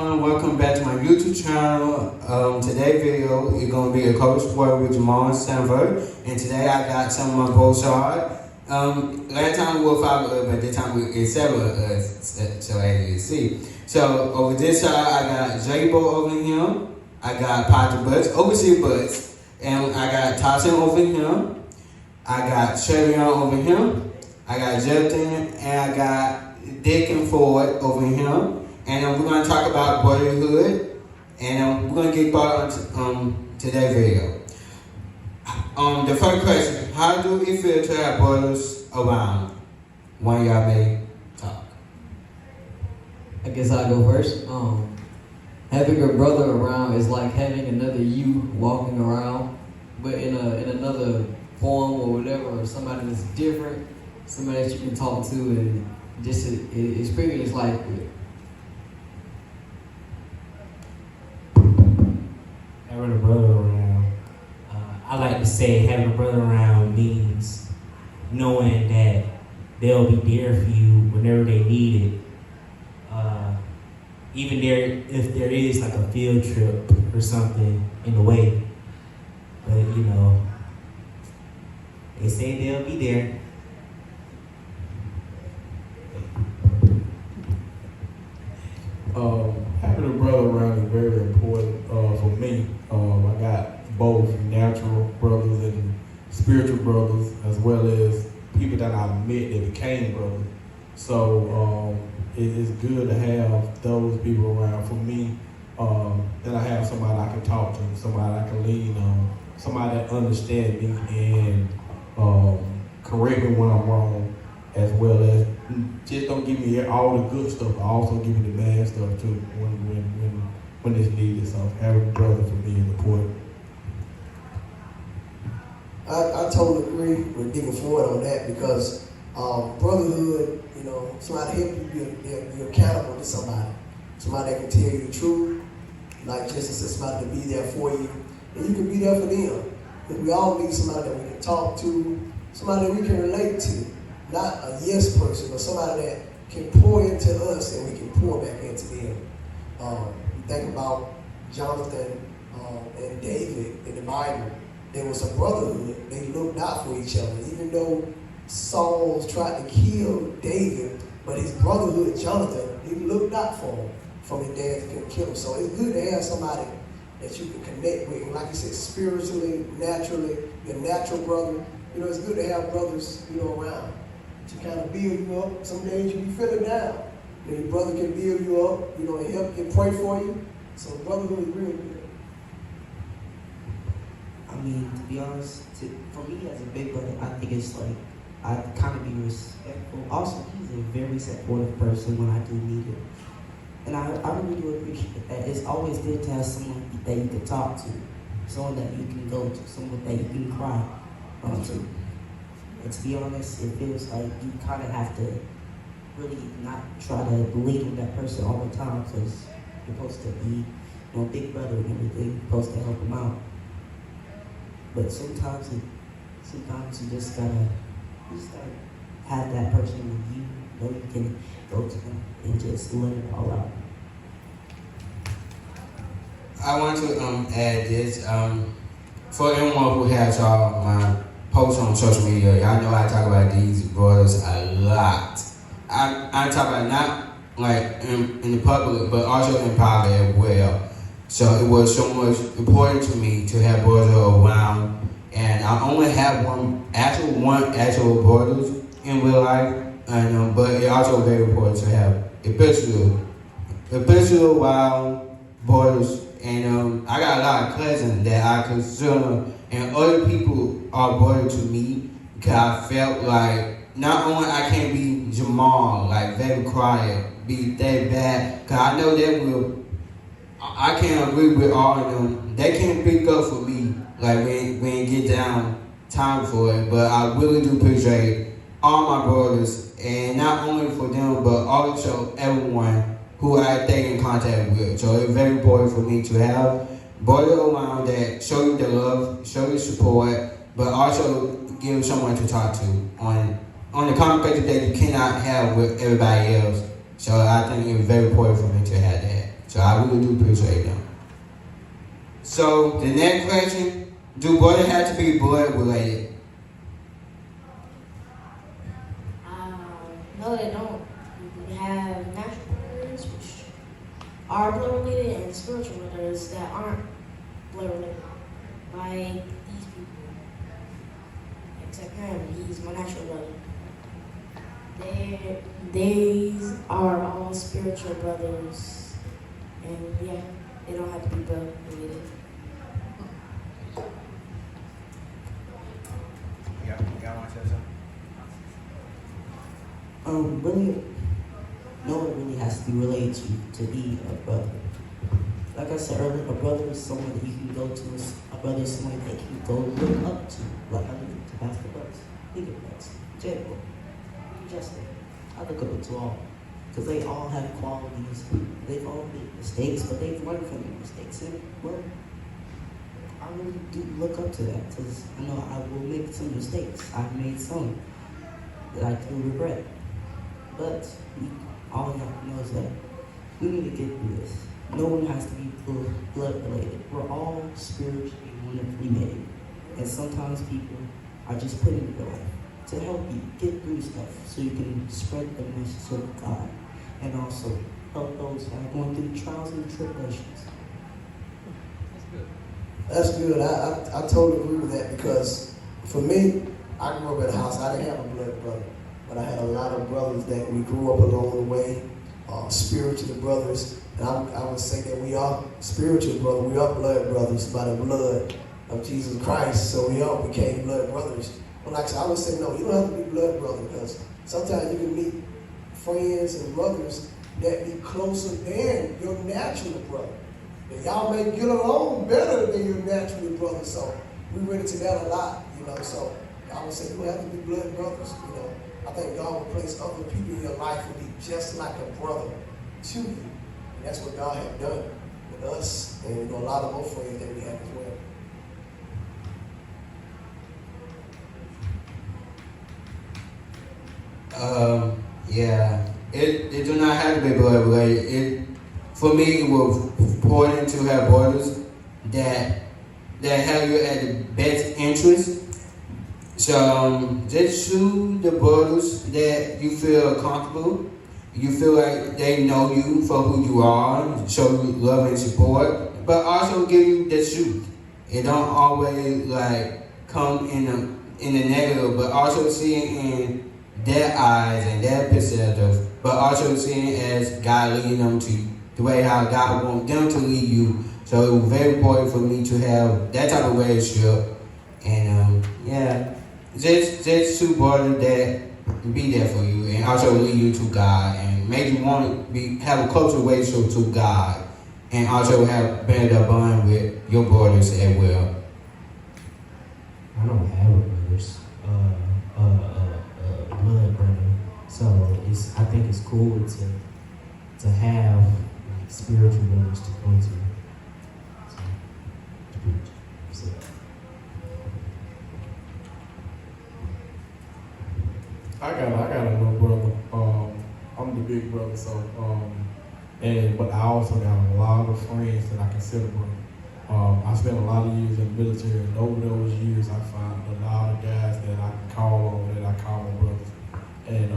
everyone, welcome back to my YouTube channel. Today's video is going to be a coach word with Jamal Sanford, and today I got some of my both sides. Last time we were 5 of us, but this time it's 7 of us, so as you see. So over this side I got J-Bo over here, I got Potter Butts, Overseer Butts, and I got Tyson over here, I got Chevion over here, I got Justin, and I got Dick and Ford over here. And we're going to talk about brotherhood, and we're going to get started on today's video. The first question, how do it feel to have brothers around? One of y'all may talk. I guess I'll go first. Having a brother around is like having another you walking around, but in another form or whatever, or somebody that's different, somebody that you can talk to and just experience life with. Having a brother around, I like to say having a brother around means knowing that they'll be there for you whenever they need it. Even if there is like a field trip or something in the way. But you know, they say they'll be there. Having a brother around is very important for me. I got both natural brothers and spiritual brothers, as well as people that I met that became brothers. So it is good to have those people around for me. That I have somebody I can talk to, somebody I can lean on, somebody that understands me and correct me when I'm wrong, as well as just don't give me all the good stuff, but also give me the bad stuff too when it's needed. So having a brother for me is important. I totally agree with Deacon Ford on that, because brotherhood, you know, somebody help you be accountable to somebody that can tell you the truth, like just as somebody to be there for you, and you can be there for them. But we all need somebody that we can talk to, somebody that we can relate to. Not a yes person, but somebody that can pour into us and we can pour back into them. Think about Jonathan and David in the Bible. There was a brotherhood. They looked out for each other. Even though Saul tried to kill David, but his brotherhood, Jonathan, he looked out for him from his dad couldn't kill him. So it's good to have somebody that you can connect with. And like you said, spiritually, naturally, your natural brother. You know, it's good to have brothers, you know, around to kind of build you up. Some days you be feeling down. You know, your brother can build you up, you know, and help you, pray for you. So brotherhood is really good. I mean, to be honest, for me as a big brother, I think it's like, I kind of be respectful. Also, he's a very supportive person when I do need it. And I really do appreciate that. It's always good to have someone that you can talk to, someone that you can go to, someone that you can cry to. And to be honest, it feels like you kind of have to really not try to lean on that person all the time, because you're supposed to be, you know, big brother and everything. You're supposed to help them out. But sometimes you just gotta have that person with you, know you can go to them and just let it all out. I want to add this. For everyone who has my posts on social media, y'all know I talk about these brothers a lot. I talk about not like in the public, but also in private as well. So it was so much important to me to have brothers around, and I only have one actual brothers in real life, and but it's also very important to have especially around brothers. And I got a lot of cousins that I consider, and other people are brothers to me, because I felt like not only I can't be Jamal, like very quiet, be that bad, because I know that I can't agree with all of them. They can't pick up for me, like when it get down time for it. But I really do appreciate all my brothers, and not only for them, but also everyone who I stay in contact with. So it's very important for me to have brothers around that show you the love, show you support, but also give someone to talk to on the conversation that you cannot have with everybody else. So I think it's very important for me to have that. So I really do appreciate them. So the next question, do brothers have to be blood related? No, they don't. We have natural brothers, which are blood related, and spiritual brothers that aren't blood related. Like these people. Except him, he's my natural brother. These are all spiritual brothers. And yeah, they don't have to be blood related. Yeah, y'all want to say something? Really, no one really has to be related to be a brother. Like I said earlier, a brother is someone that you can go to. A brother is someone that you can go look up to. Like I look up to Pastor Bucks, Bigger Bucks, Jacob, Justin. I look up to all. Because they all have qualities. They've all made mistakes, but they've learned from their mistakes. And well, I really do look up to that. Because I know I will make some mistakes. I've made some that I do regret. But all you have to know is that we need to get through this. No one has to be blood related. We're all spiritually wonderfully made. And sometimes people are just put in your life to help you get through stuff so you can spread the message of God and also help those that are going through trials and tribulations. That's good. I totally agree with that because for me, I grew up in a house. I didn't have a blood brother, but I had a lot of brothers that we grew up along the way, spiritual brothers. And I would say that we are spiritual brothers. We are blood brothers by the blood of Jesus Christ. So we all became blood brothers. But like I would say, no, you don't have to be blood brother because sometimes you can meet friends and brothers that be closer than your natural brother. And y'all may get along better than your natural brother. So we run into that a lot, you know. So I would say you don't have to be blood brothers, you know. I think God will place other people in your life to be just like a brother to you. And that's what God has done with us and you know, a lot of more friends that we have as well. Yeah, it do not have to be blood related. For me, it was important to have brothers that have you at the best interest. So just choose the brothers that you feel comfortable. You feel like they know you for who you are, show you love and support, but also give you the truth. It don't always like come in the negative, but also see it in their eyes and their perspective, but also seeing it as God leading them to the way how God wants them to lead you. So it was very important for me to have that type of relationship. And just two brothers that be there for you and also lead you to God and make you want to have a closer relationship to God and also have better bond with your brothers as well. I don't have a brothers, blood brother. So I think it's cool to have like spiritual brothers to go to. So. I got a little brother. I'm the big brother, so but I also got a lot of friends that I consider brother. I spent a lot of years in the military, and over those years, I found a lot of guys that I can call on, that I call my brothers, and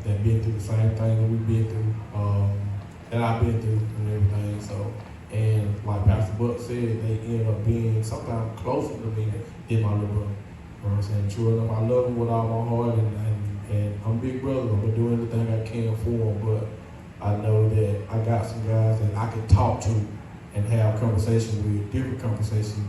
that been through the same thing that we've been through, that I've been through, and everything. So, and like Pastor Buck said, they end up being sometimes closer to me than my little brother. You know what I'm saying? True enough, I love him with all my heart, and I'm big brother. I'm gonna do anything I can for him, but I know that I got some guys that I can talk to and have conversations with, different conversations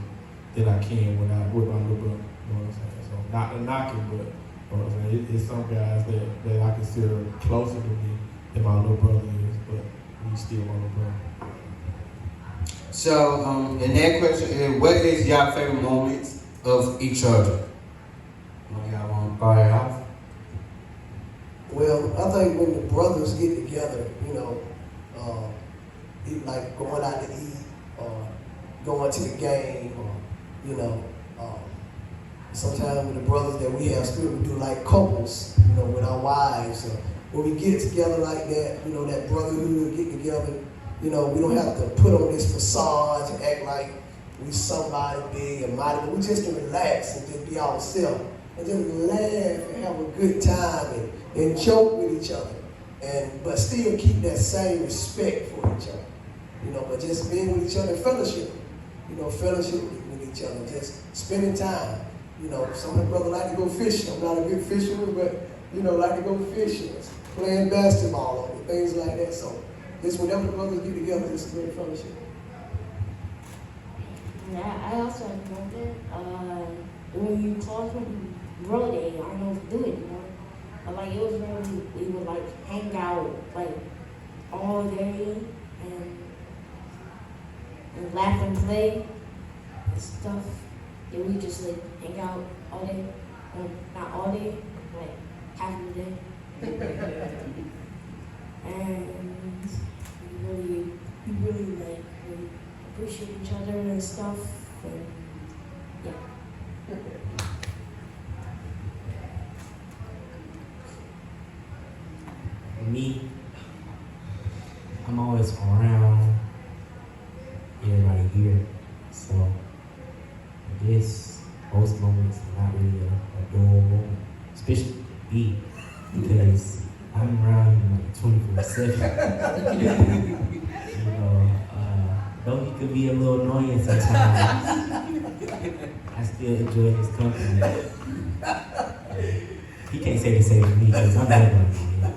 that I can when I'm with my little brother. You know what I'm saying? So not to knock it, but you know what I'm saying? It's some guys that I consider closer to me than my little brother is, but he's still my little brother. So the next question is, what is your favorite moments of each other? Y'all want to fire off? Well, I think when the brothers get together, you know, like going out to eat or going to the game or, you know, sometimes with the brothers that we have still, we do like couples, with our wives. Or when we get together like that, that brotherhood, get together, You know, we don't have to put on this facade and act like we somebody big and mighty, but we just can relax and just be ourselves and just laugh and have a good time and joke with each other, but still keep that same respect for each other. You know, but just being with each other in fellowship. You know, fellowship with each other, just spending time. You know, some of the brothers like to go fishing. I'm not a good fisherman, but you know, like to go fishing, playing basketball, or things like that. So, just whenever the brothers get together, it's a great fellowship. Yeah, I also remember when you called from brother day, I don't know if you do it anymore. But like it was when we would like hang out like all day and laugh and play and stuff. And we just like hang out all day. Not all day, like half of the day. And we really like we appreciate each other and stuff. And yeah. Me, I'm always around everybody here, so I guess most moments are not really a dull moment, especially me, because I'm around him like 24/7. You know, though he could be a little annoying sometimes, I still enjoy his company. He can't say the same to me because I'm not going to be here.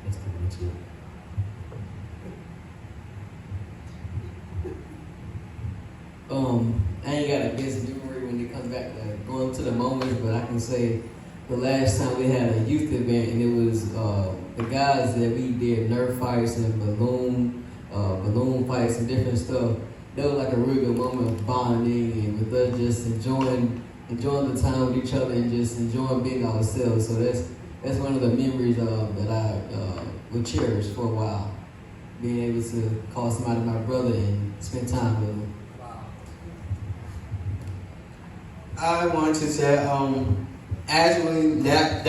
That's pretty much it. I ain't got a best memory when it comes back to going to the moments, but I can say the last time we had a youth event, and it was the guys that we did Nerf fights and balloon fights and different stuff. That was like a real good moment of bonding and with us just enjoying the time with each other and just enjoying being ourselves. So that's one of the memories that I will cherish for a while. Being able to call somebody my brother and spend time with them. I want to say, actually, that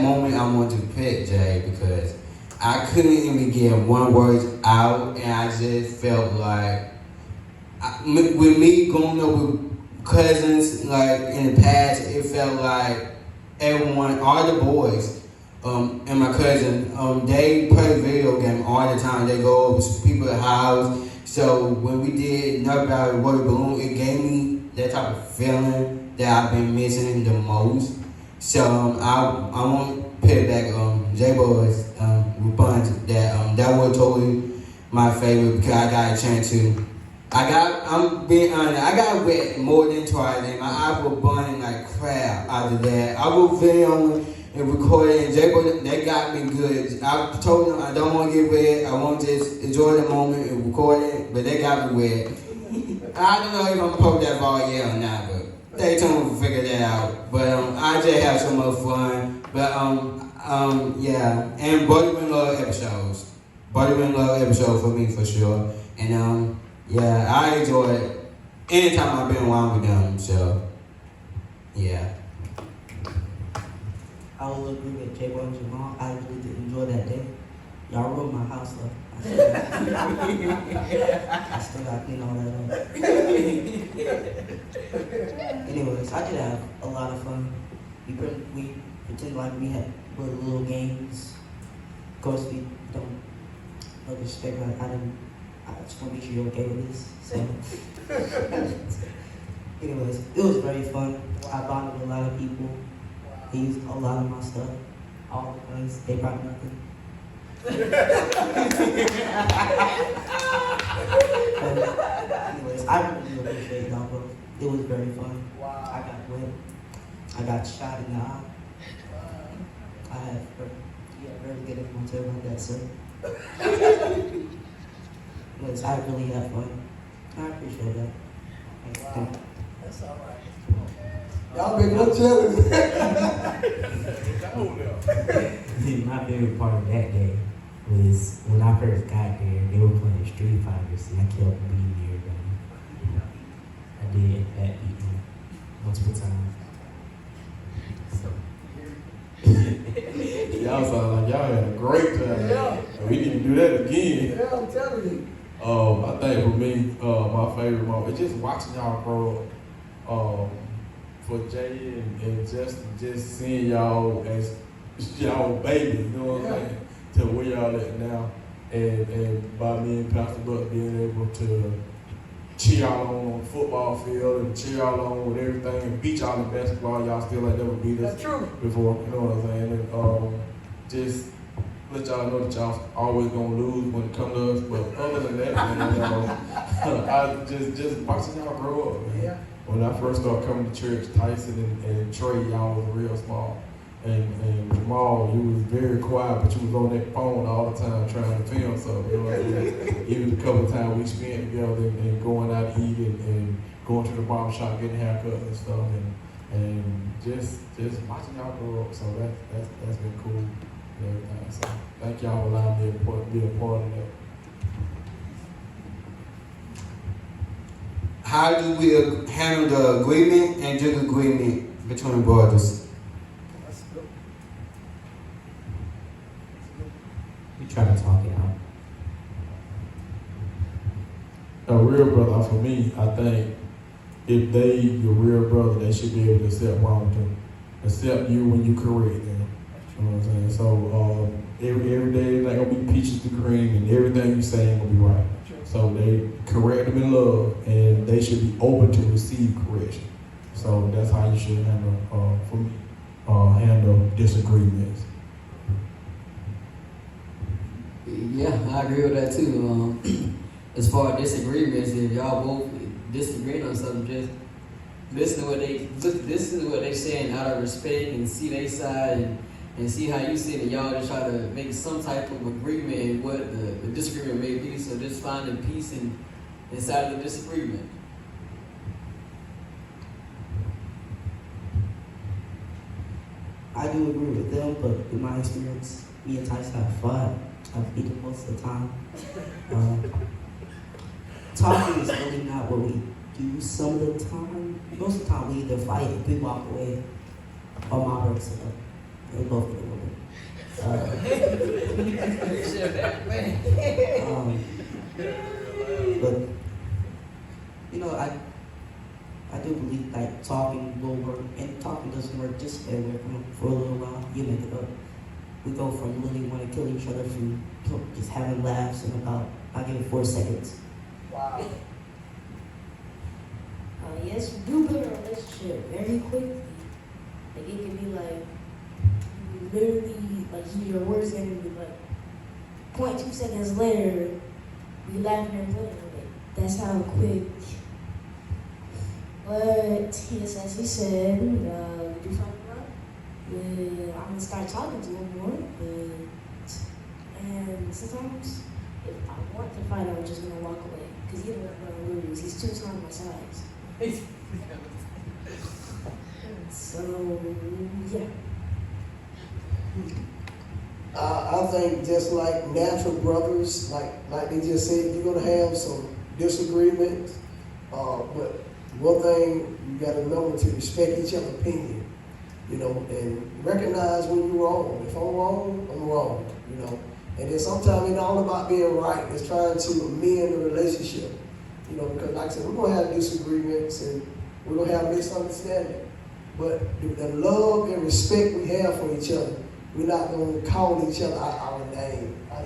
moment I want to pick, Jay, because I couldn't even get one word out, and I just felt like, with me going up with cousins, like in the past, it felt like everyone, all the boys, and my cousin, they play video game all the time. They go over to people's house. So when we did Nerf Battle Water Balloon, it gave me that type of feeling that I've been missing the most. So I won't put it back on J-Boy's response that was totally my favorite because I got a chance to. I'm being honest, I got wet more than twice and my eyes were burning like crap after that. I was filming and recording and J-Boy, they got me good. I told them I don't want to get wet, I want to just enjoy the moment and record it, but they got me wet. I don't know if I'm going to post that ball yet or not, but stay tuned to figure that out. But I just have so much fun. But yeah, and Butterman Love episodes. Butterman Love episode for me for sure. And yeah, I enjoy it anytime I've been around with them. So yeah. I will agree with J-Boy and Jamal. I really did enjoy that day. Y'all ruined my house though. I still got to clean all that up. Anyways, I did have a lot of fun. We pretend like we had little games. Of course, we don't disrespect. I just want to make sure you're okay with this. So, anyways, it was very fun. I bonded with a lot of people. They used a lot of my stuff. All the things. They brought nothing. Anyways, I really appreciate y'all both. It was very fun. Wow. I got wet. I got shot in the eye. I had very good influence about that, sir. Anyways, I really had fun. I appreciate that. Wow. That's all right. Y'all been real jealous. My favorite part of that day was when I first got there, they were playing Street Fighters, and I kept beating everybody. I did that evening multiple times. Y'all sound like y'all had a great time. Yeah. And we need to do that again. Yeah, I'm telling you. I think for me, my favorite moment is just watching y'all grow up. For Jay and just seeing y'all as y'all babies, you know what I'm saying? To where y'all at now. And by me and Pastor Buck being able to cheer y'all on the football field and cheer y'all on with everything and beat y'all in basketball, y'all still like never beat us That's true. before, you know what I'm saying? And just let y'all know that y'all always gonna lose when it comes to us. But other than that, man, I just watching y'all grow up, man. Yeah. When I first started coming to church, Tyson and Trey, y'all was real small. And Jamal, you was very quiet, but you was on that phone all the time trying to film something. You know what I mean? Even the couple of times we spent together and going out to eat and going to the barber shop, getting haircuts and stuff, and just watching y'all grow up. So that's been cool and everything. So thank y'all for allowing me to be a part of that. How do we handle the agreement and disagreement between brothers? That's good. We try to talk it out. A real brother, for me, I think if they your real brother, they should be able to accept wrongdoing, accept you when you correct them. You know what I'm saying? So every day it's not gonna be peaches to cream, and everything you say ain't gonna be right. So they correct them in love, and they should be open to receive correction. So that's how you should handle, for me, handle disagreements. Yeah, I agree with that too. As far as disagreements, if y'all both disagree on something, just listen to what they saying out of respect and see their side and see how you see it. And y'all just try to make some type of agreement in what the disagreement may be. So just finding peace inside of the disagreement. I do agree with them, but in my experience, me and Tyson have fought. I've beaten most of the time. Talking is really not what we do some of the time. Most of the time, we either fight and we walk away, or my breaks it up. And both of them. But you know, I do believe like talking will work, and talking doesn't work. Just stay away from it for a little while. You make it up. We go from literally want to kill each other from just having laughs in about, I give it 4 seconds. Wow. Yes, we do build a relationship very quickly. Like it can be like you literally like your words can be like 0.2 seconds later, we laughing and playing with it. That's how quick. But yes, as he said, we do something wrong. I'm gonna start talking to him more. And sometimes if I want to fight, I'm just gonna walk away because he doesn't want to lose. He's 2 times my size. So yeah. I think just like natural brothers, like they just said, you're gonna have some disagreements. But one thing you gotta remember to respect each other's opinion, you know, and recognize when you're wrong. If I'm wrong, I'm wrong, you know. And then sometimes it's all about being right. It's trying to amend the relationship, you know, because like I said, we're gonna have disagreements and we're gonna have misunderstanding. But the love and respect we have for each other, we're not gonna call each other out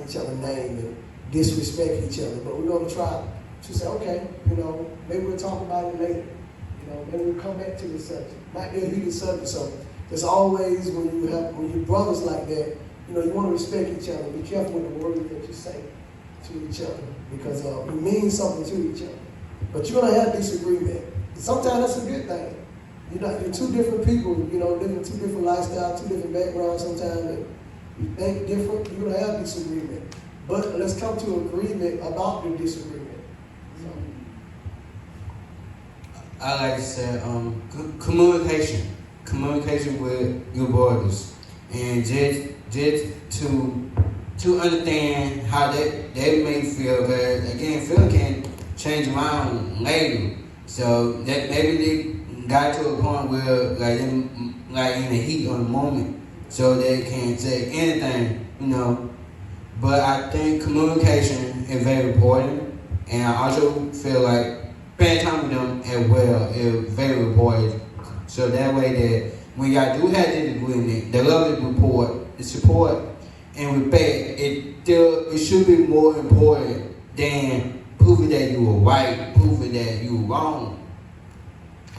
each other's name and disrespect each other. But we're gonna try to say, okay, you know, maybe we'll talk about it later. You know, maybe we'll come back to the subject. Might be a heated subject. So there's always when you're brothers like that, you know, you want to respect each other. Be careful with the words that you say to each other because we mean something to each other. But you're gonna have disagreement. Sometimes that's a good thing. You're 2 different people, you know, living 2 different lifestyles, 2 different backgrounds sometimes, and you think different, you're going to have disagreement. But let's come to agreement about the disagreement. So. I like to say communication with your brothers, and just to understand how they may feel. Because again, feeling can change around later. So that maybe they got to a point where like in the heat of the moment, so they can say anything, you know, but I think communication is very important, and I also feel like spending time with them as well is very important. So that way that when y'all do have this agreement, the love report, the support and respect, it should be more important than proving that you were right, proving that you were wrong.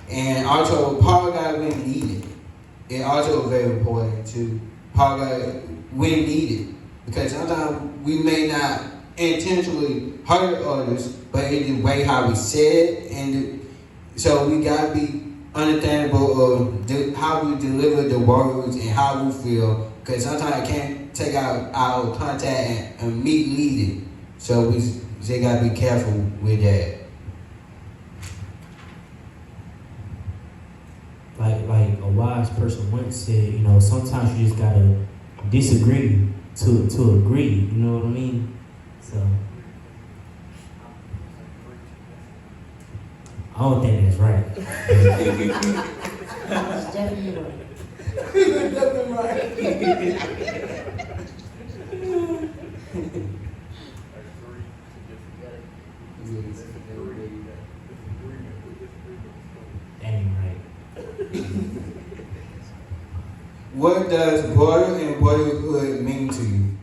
And also, Paul God when needed. It also very important to Paul God when needed. Because sometimes we may not intentionally hurt others, but it's the way how we say it, and so we gotta be understandable of how we deliver the words and how we feel. Because sometimes I can't take out our contact and mislead it. So we just gotta be careful with that. Like a wise person once said, sometimes you just gotta disagree to agree. You know what I mean? So I don't think that's right. That's definitely right. That's definitely right. That ain't right. What does brother and brotherhood mean to you?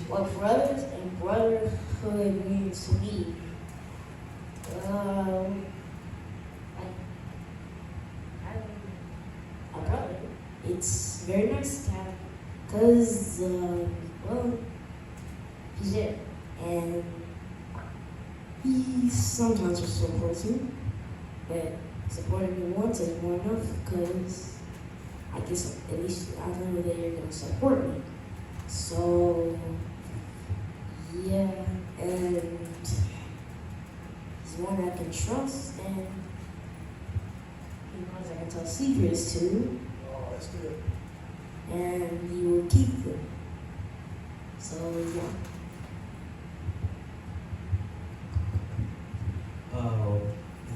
What brothers and brotherhood means to me. A brother. It's very nice to have, because, he's there. And he sometimes will support me, but supporting me once is more enough, because I guess at least I know that you're going to support me. So, yeah, and he's one I can trust, and he knows I can tell secrets to, Oh, that's good. and he will keep them. So, yeah.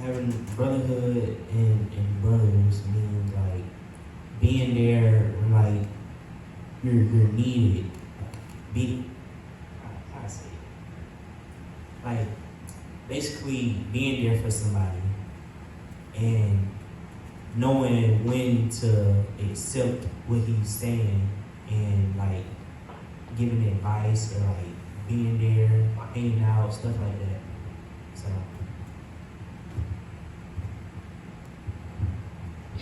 Having brotherhood and brothers means like being there when like you're needed. How I say it? Like basically being there for somebody and knowing when to accept what he's saying and like giving advice or like being there, hanging out, stuff like that. So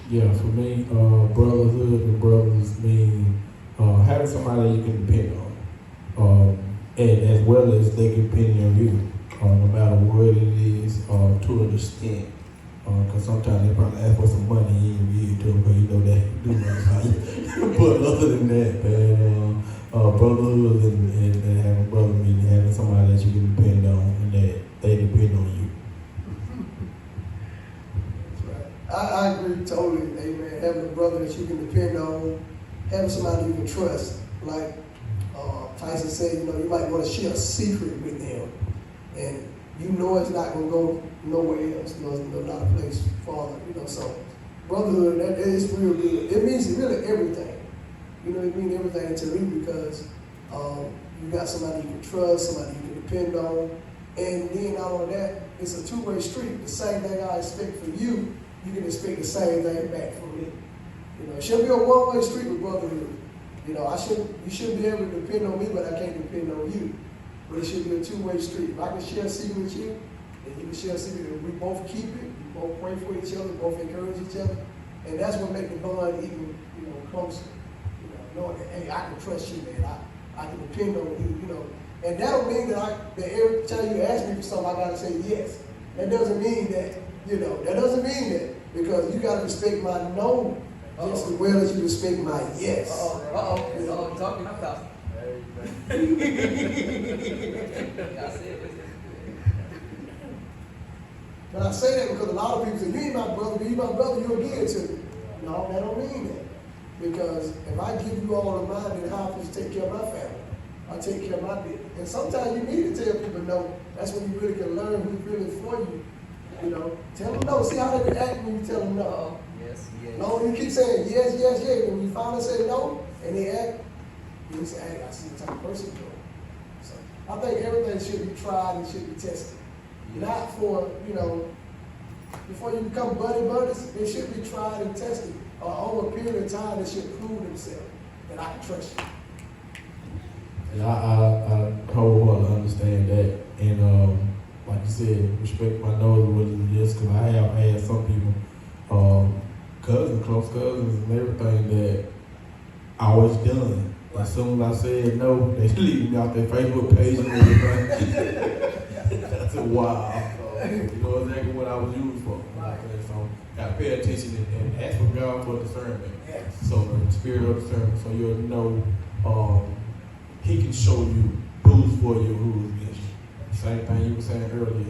Yeah, for me, brotherhood and brothers mean having somebody you can depend on, and as well as they can depend on you, no matter what it is, to an extent. Because sometimes they probably ask for some money and you ain't give it to them because you know they do nothing for you. But other than that, man, brotherhood and having brother meaning having somebody that you can depend on and that they depend on you. I agree totally, amen. Having a brother that you can depend on, having somebody you can trust. Like Tyson said, you might want to share a secret with them. And you know it's not going to go nowhere else. It's not a place farther, So brotherhood, that is real good. It means really everything. It means everything to me because you got somebody you can trust, somebody you can depend on. And then not only that, it's a two-way street. The same thing I expect from you, you can expect the same thing back from me. It shouldn't be a one-way street with brotherhood. You shouldn't be able to depend on me, but I can't depend on you. But it should be a two-way street. If I can share a secret with you, and you can share a secret, and we both keep it, we both pray for each other, both encourage each other, and that's what makes the bond even, closer. Knowing that, hey, I can trust you, man. I can depend on you, And that don't mean that every time you ask me for something, I gotta say yes. That doesn't mean that. That doesn't mean that, because you gotta respect my no just as well as you respect my yes. Talking about. But I say that because a lot of people say, you ain't my brother, you'll give it to me. No, that don't mean that. Because if I give you all of mine, then how am I supposed to take care of my family? I take care of my business. And sometimes you need to tell people no. That's when you really can learn who's really for you. Tell them no. See how they react when you tell them no. Yes, yes. No, you keep saying yes, yes, yes. When you finally say no, and they act, you say, hey, I see the type of person you're. So I think everything should be tried and should be tested. Not for, before you become buddies, it should be tried and tested. Over a period of time, it should prove themselves that I can trust you. Yeah, I wholeheartedly understand that. And like you said, respect my nose what it is, because I have had some people, cousins, close cousins, and everything that I was done. As soon as I said no, they leave me off their Facebook page and everything. That's a wow. You know exactly what I was used for. Okay, so gotta pay attention and ask for God for discernment. So the spirit of discernment, so you'll know He can show you who's for you, who's against you. Same thing you were saying earlier.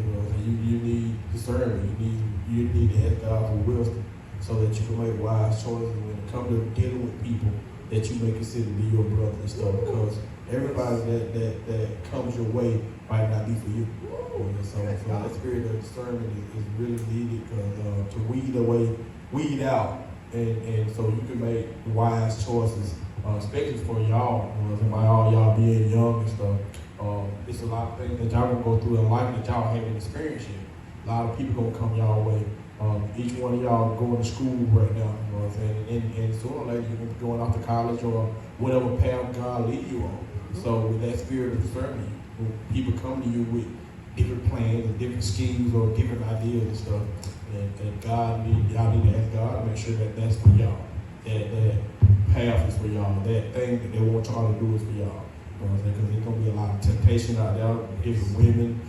You need discernment. You need to ask God for wisdom so that you can make wise choices when it comes to dealing with people that you may consider to be your brother and stuff. Because everybody that comes your way might not be for you. So that spirit of discernment is really needed to weed out, and so you can make wise choices, especially for y'all. By all y'all being young and stuff, it's a lot of things that y'all gonna go through in life that y'all haven't experienced yet. A lot of people gonna come y'all way. Each one of y'all going to school right now, you know what I'm saying? And sooner or later you're gonna be going off to college or whatever path God leads you on. So with that spirit of discernment, people come to you with different plans and different schemes or different ideas and stuff. And y'all need to ask God to make sure that that's for y'all. That path is for y'all. That thing that they want y'all to do is for y'all. You know what I'm saying? Because there's going to be a lot of temptation out there, different women.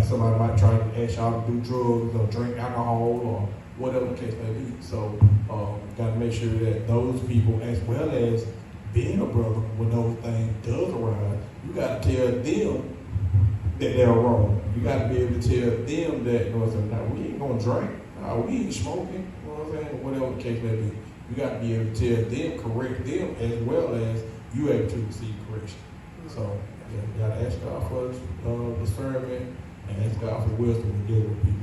Somebody might try to ask y'all to do drugs or drink alcohol or whatever the case may be. So got to make sure that those people, as well as being a brother, when those things does arise, you got to tell them that they're wrong. You got to be able to tell them that, we ain't going to drink. We ain't smoking. You know what I'm saying? Whatever the case may be. You got to be able to tell them, correct them, as well as you able to receive correction. So you got to ask God for discernment and ask God for wisdom to deal with people.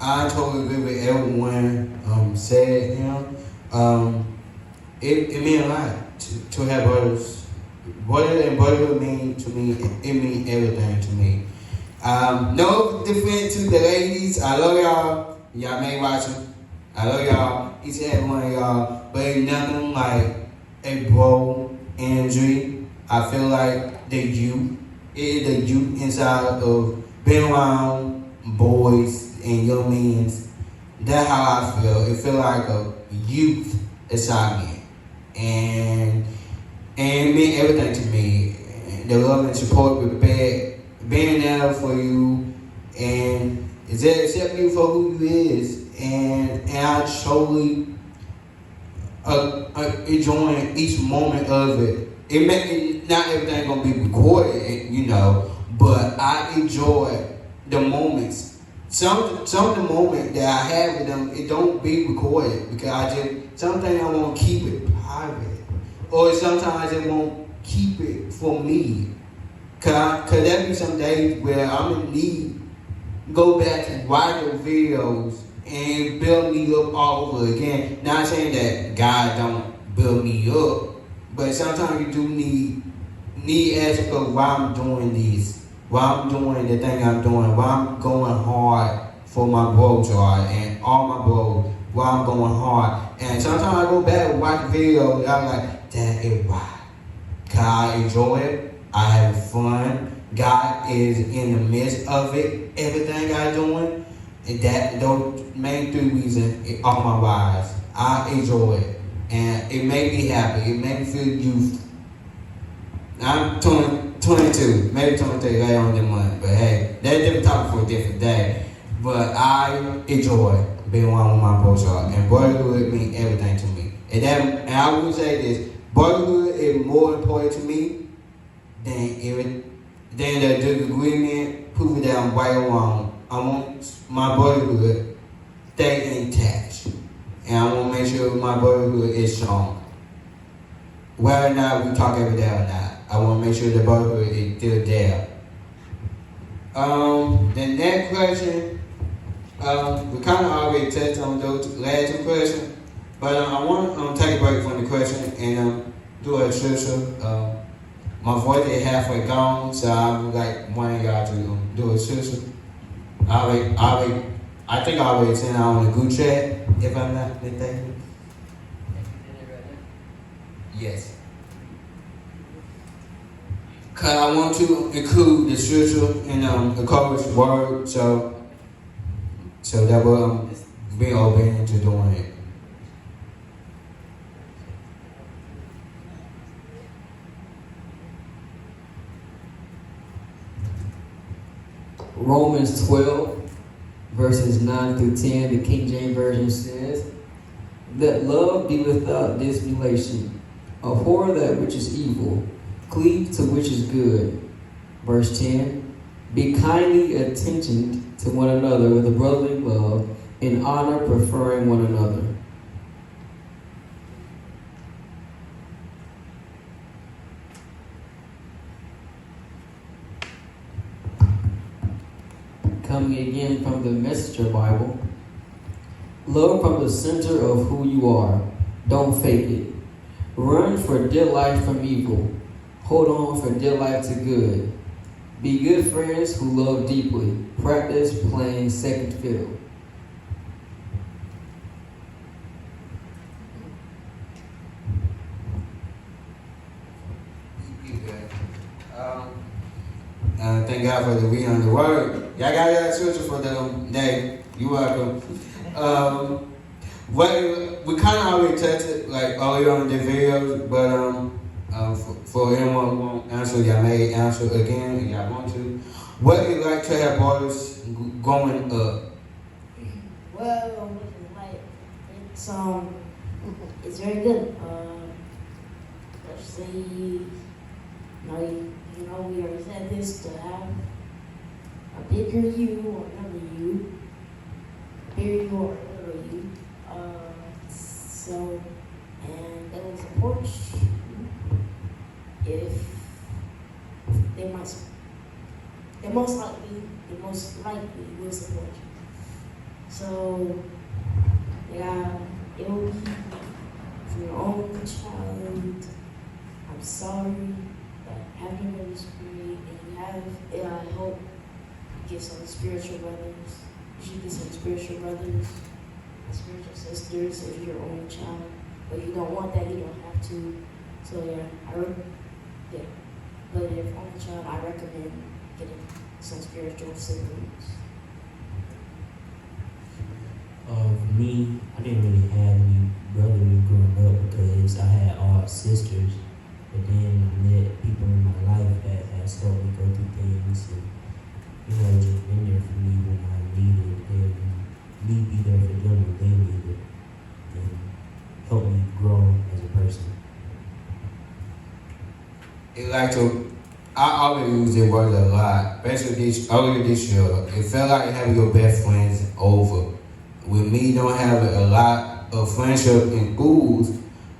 I totally agree with everyone said here. It means a lot to have brothers. Brother and brotherhood mean to me, it means everything to me. No different to the ladies. I love y'all. Y'all may watch them. I love y'all. Each and every one of y'all. But ain't nothing like a bro energy. I feel like the youth inside of being around boys and young men. That's how I feel. It feel like a youth inside me. And it meant everything to me. The love and support, respect, being there for you, and just accept you for who you is. And I totally enjoying each moment of it. Not everything gonna be recorded, but I enjoy the moments. Some of the moments that I have with them, it don't be recorded because sometimes I want to keep it private, or sometimes I won't keep it for me. Cause there be some days where I'm in need, go back and watch those videos and build me up all over again. Not saying that God don't build me up, but sometimes you do need aspect of why I'm doing this, why I'm doing the thing I'm doing, why I'm going hard for my bros and all my bros, why I'm going hard. And sometimes I go back and watch videos, I'm like, that is why. Cause I enjoy it, I have fun, God is in the midst of it, everything I'm doing, and those main three reasons are my whys. I enjoy it, and it made me happy, it made me feel youth. I'm 22, maybe 23 later on the month, but hey, that's a different topic for a different day. But I enjoy being one with my bros, and brotherhood means everything to me. And I will say this, brotherhood is more important to me than the disagreement, proving that I'm right or wrong. I want my brotherhood stay intact. and I want to make sure my brotherhood is strong. Whether or not we talk every day or not, I want to make sure the brotherhood is still there. The next question, we kind of already touched on those last two questions, but I want to take a break from the question and do a scripture. My voice is halfway gone, so I would like one of y'all to do a scripture. I think I already sent out on the group chat, if I'm not mistaken. Yes. Cause I want to include the scripture in the coverage word, so that will be obedient to doing it. Romans 12, verses 9 through 10, the King James Version says, "Let love be without dissimulation. Abhor that which is evil. Cleave to which is good." Verse 10, "Be kindly attentioned to one another with a brotherly love, in honor preferring one another." Coming again from the Messenger Bible, love from the center of who you are. Don't fake it. Run for dear life from evil. Hold on for dear life to good. Be good friends who love deeply. Practice playing second fiddle. Thank God for the reading of the word. Y'all got that scripture for the day. You're welcome. We kind of already touched it like earlier on the videos, but for anyone who won't answer, y'all may answer again if y'all want to. What do you like to have brothers growing up? Well, like it's very good. Let's say, we already said this, to have a bigger you or another you, bigger you or another you. And that will support you if they most likely will support you. So, yeah, it will be for your own child. I'm sorry, but having the Holy Spirit, and you have, I hope you get some spiritual brothers. You should get some spiritual brothers and spiritual sisters if you're your own child. But if you don't want that, you don't have to. So yeah, but if you're only child, I recommend getting some spiritual siblings. For me, I didn't really have any brothers growing up because I had all sisters. But then I met people in my life that has helped me go through things and, just been there for me when I needed it, and me be there for them when they needed it, and help me grow as a person. I always use the word a lot, especially earlier this year. It felt like having your best friends over. With me don't have a lot of friendship in schools,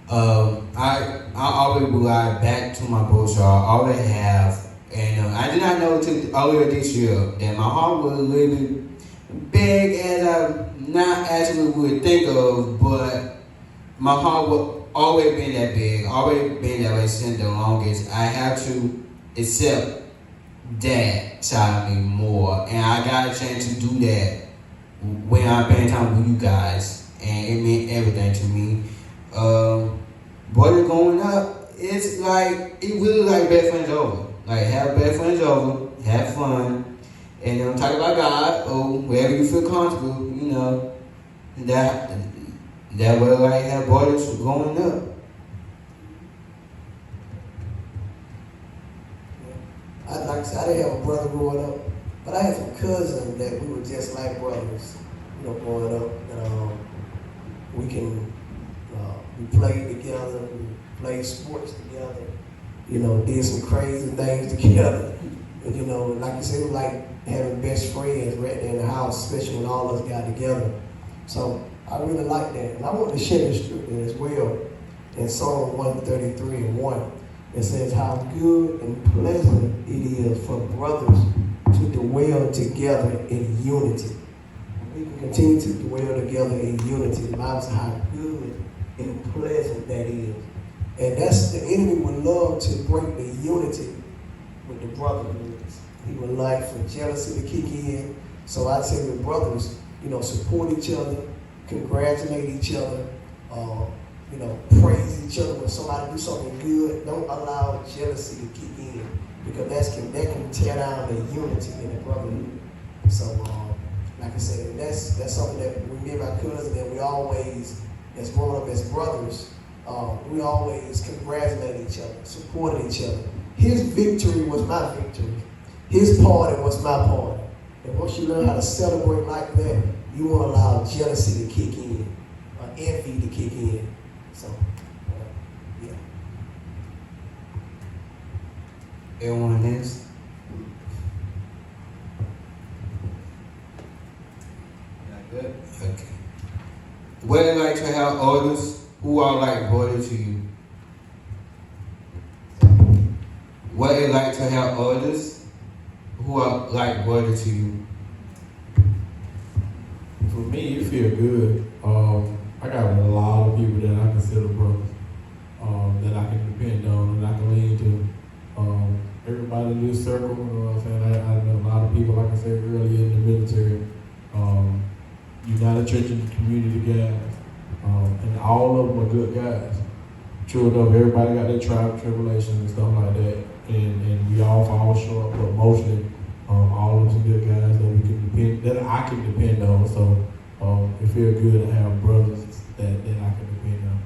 I always rely back to my bro I always have. And I did not know until earlier this year that my heart was a little bit big as I not actually would think of, but my heart will always been that big, always been that way since the longest. I have to accept that side of me more, and I got a chance to do that when I spend time with you guys, and it meant everything to me. Brother growing up, it's like, it really like best friends over. Like, have best friends over, have fun, and talk about God or wherever you feel comfortable, that way like have brothers growing up. Like I said, I didn't have a brother growing up, but I had some cousins that we were just like brothers, growing up. And we played together, we played sports together, did some crazy things together. And, like you said, it was like having best friends right there in the house, especially when all of us got together. So I really like that. And I want to share this scripture as well. In Psalm 133:1, it says, how good and pleasant it is for brothers to dwell together in unity. We can continue to dwell together in unity. The Bible says how good and pleasant that is. And that's the enemy would love to break the unity with the brotherhoods. He would like for jealousy to kick in. So I tell you, brothers, support each other, congratulate each other, praise each other when somebody do something good. Don't allow jealousy to kick in, because that can tear down the unity in the brotherhood. So, like I said, that's something that me and my cousin, that we always, as growing up as brothers, we always congratulate each other, supported each other. His victory was my victory. His party was my party. And once you learn how to celebrate like that, you won't allow jealousy to kick in, or envy to kick in. So, yeah. Everyone next. Not good? Okay. Would you like to have others who are like brother to you? What it like to have others who are like brother to you? For me, it feel good. I got a lot of people that I consider brothers, that I can depend on and I can lean to. Everybody in this circle, you know what I'm saying? I know a lot of people, like I said earlier, in the military. United Church and Community guys, and all of them are good guys. True enough, everybody got their trial tribulations and stuff like that, and we all fall short, but mostly all of them good guys that we can depend, that I can depend on. So it feels good to have brothers that I can depend on.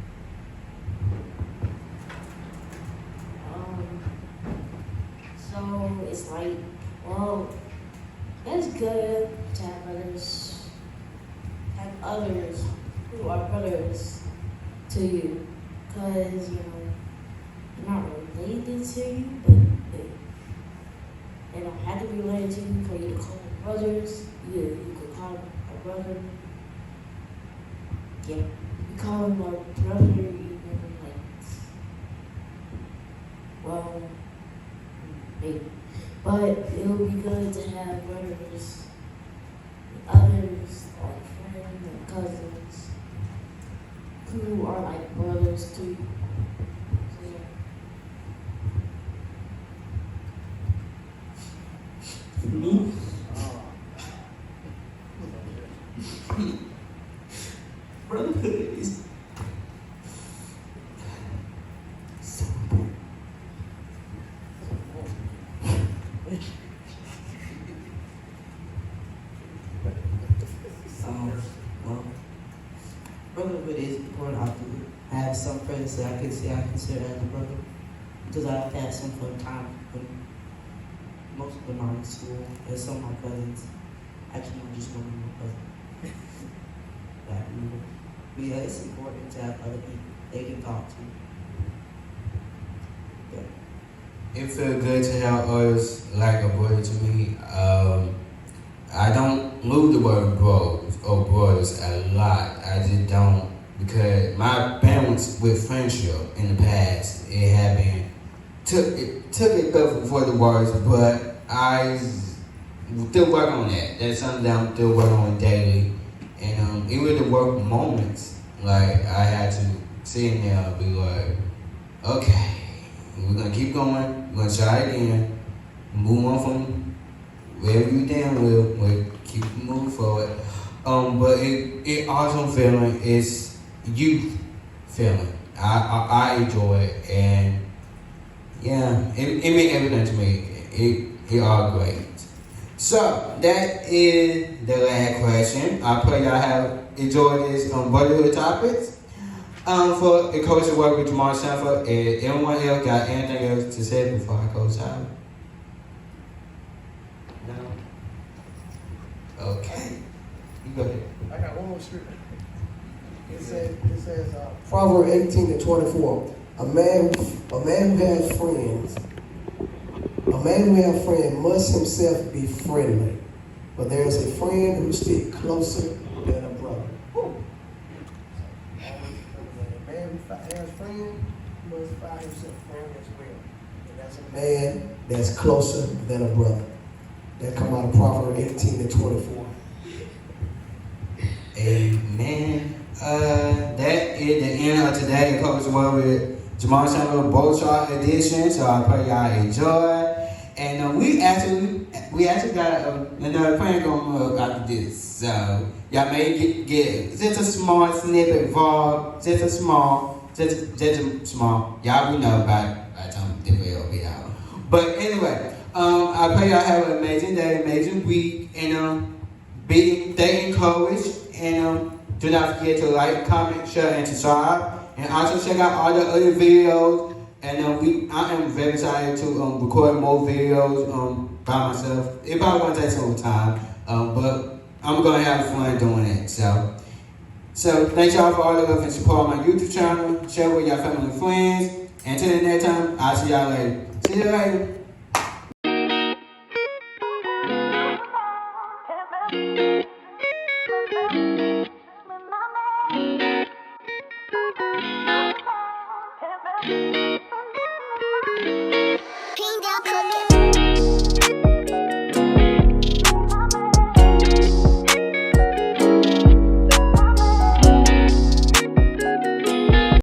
So it's like, well, it's good to have others who are brothers to you, because they're not related to you, but they don't have to be related to you for you to call them brothers. You could call them a brother. Yeah, you call him a brother, even well, maybe. But it would be good to have brothers, others like friends and cousins who are like brothers to you. So, yeah. Me? Brotherhood is so important. Well, brotherhood is important. I do have some friends that I consider as a brother, because I've had some fun time with most of them are in school, and some of my cousins. Actually, I'm just one of my cousins. But yeah, it's important to have other people they can talk to. Yeah. It feels good to have others like a brother to me. I don't move the word bros or brothers a lot. I just don't, because my balance with friendship in the past, it had been took it for the words, but I still work on that. That's something that I'm still working on daily. And even the work moments, like I had to sit in there and be like, okay, we're gonna keep going, we're gonna try again, move on from wherever you down we'll keep moving forward. But it awesome feeling is youth feeling. I enjoy it, and yeah, it means everything to me. It all great. So that is the last question. I pray y'all have enjoyed this brotherhood topics. For encouraging words with Jamal Sanford, and anyone else got anything else to say before I close out? No. Okay. You go ahead. I got one more scripture. It says Proverbs 18:24. A man who has friends must himself be friendly, but there is a friend who sticks closer than a brother. must find himself family as well. And that's a man that's closer than a brother. That come out of Proverbs 18:24. Amen. That is the end of today. Encouraging Word with Jamal Sanford Bolshard edition. So I pray y'all enjoy. And we actually got another plan going up after this. So y'all may get just a small snippet vlog, just a small. Y'all will know by the time the video will be out. But anyway, I pray y'all have an amazing day, amazing week, and stay encouraged, and do not forget to like, comment, share, and subscribe. And also check out all the other videos. And I am very excited to record more videos by myself. It probably gonna take some time, but I'm gonna have fun doing it. So thank y'all for all the love and support on my YouTube channel. Share with your family and friends. Until the next time, I'll see y'all later. See you later. Ping down cookie.